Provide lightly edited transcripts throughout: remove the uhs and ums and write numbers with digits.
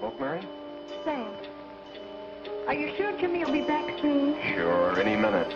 smoke, Mary? Thanks. Are you sure Jimmy will be back soon? Sure, any minute.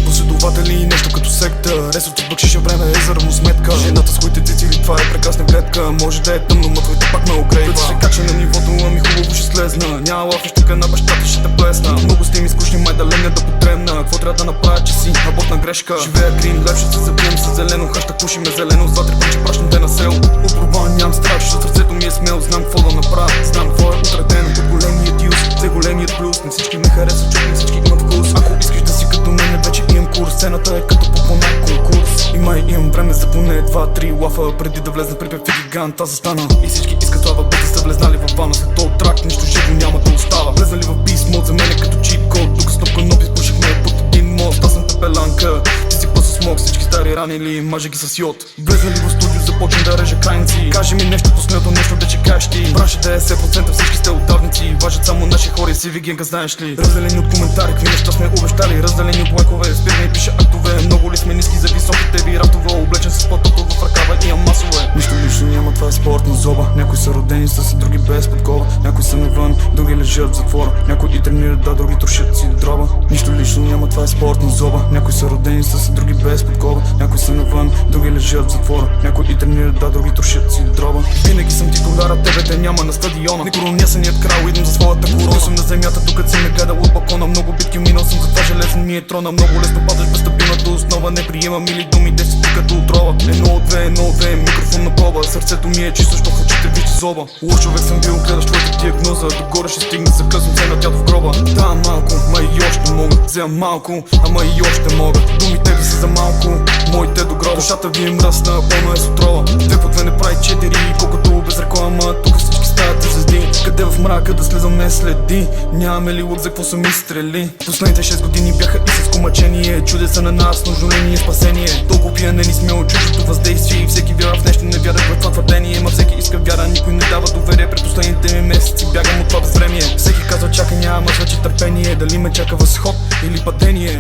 Последователи, нещо като секта. Ресурс от бъкшиша, време е за равносметка. Жената с които цицели, това е прекрасна гледка. Може да е тъмно, мътвайте пак ме огрейва. Да се кача на нивото, ами хубаво ще слезна. Няма лафещика на бащата, ще те плесна. Много сте ми скучни, май да легна да потребна. Какво трябва да направя, че си работна грешка? Живея крим, лев ще се забием с зелено. Хаща пуши ме зелено, с 2-3 пъти пращам те на село. Опробвам, нямам страх, защото сърцето ми е смело. Знам какво да направя, знам какво е отредено. От големият юз, за големият плюс. Не всички ме харесват, чук не всички имат вкус. Ако искаш да си като мен, вече имам курс. Сцената е като попълнай конкурс. И май имам време за поне 2-3 лафа, преди да влезна при певти гигант. Аз застана и всички искат слава, без да са влезнали във вана. След този трак нищо живо няма да остава. Влезнали в бис мод, за мен е като чип код. Тук с топка ноб изпушихме под един мост. Аз съм пепеланка, ти си пъс с смок. Всички стари ранили, мажа ги с йод. Влезнали в студио, започвам да режа крайници. Кажи ми нещо посмето, нещо да че кажеш ти. Бранша 90%, всички сте отдавници. Важат само наши хора и си вигенка, знаеш ли. Разделени от коментари, какви неща сме обещали. Разделени от лайкове, спираме и пише актове. Много ли сме ниски за високите ви рафтове. Облечен с платото в ръкава и имам масове. Нищо лично няма, това е спортна зоба. Някои са родени с други без подкова. Някои са навън, други лежат в затвора. Някои и тренират, да, други трошат си дроба. Нищо лично няма, това е спортна зоба. Някои са родени с други без подкова. Някои са навън, други лежат в затвора. Някои и тренират, да, други трошат си дроба. Винаги съм титуляра, тебе те няма на стадиона. Некоронесеният крал, идвам за своята корона. Съм на земята, докато си ме гледал от балкона. Много битки минал съм, затова железен ми е трона. Много лесно падаш без стабилната основа. Не приемам мили думи, 10 като отрова. 1-2, микрофон на проба. Сърцето ми е чисто, що в очите вижте зоба. Лош човек съм бил, гледаш твоята диагноза. Догоре ще стигне, закъсвам се на тято в гроба. Да, малко, ма и още мога. Вземам малко, ама и още мога. Думите ви са за малко, моите до гроба. Душата ви е мръсна, пълно е с отрова. 2 по 2 не прави 4, колкото без реклама. Тук всички стават звезди. Къде в мрака да слезам не следи. Нямаме ли лък за какво са ми стрели. Последните 6 години бяха и с комачение. Чуде са на нас, нужно ли ни е спасение. Толкова пиянени сме от чуждото въздействие. И всеки вяра в нещо, не вярва в това твърдение. Ма всеки иска вяра, никой не дава доверие. Пред последните ми месеци бягам от това безвремие. Всеки казва чакай, няма вече търпение. Дали ме чака възход или падение.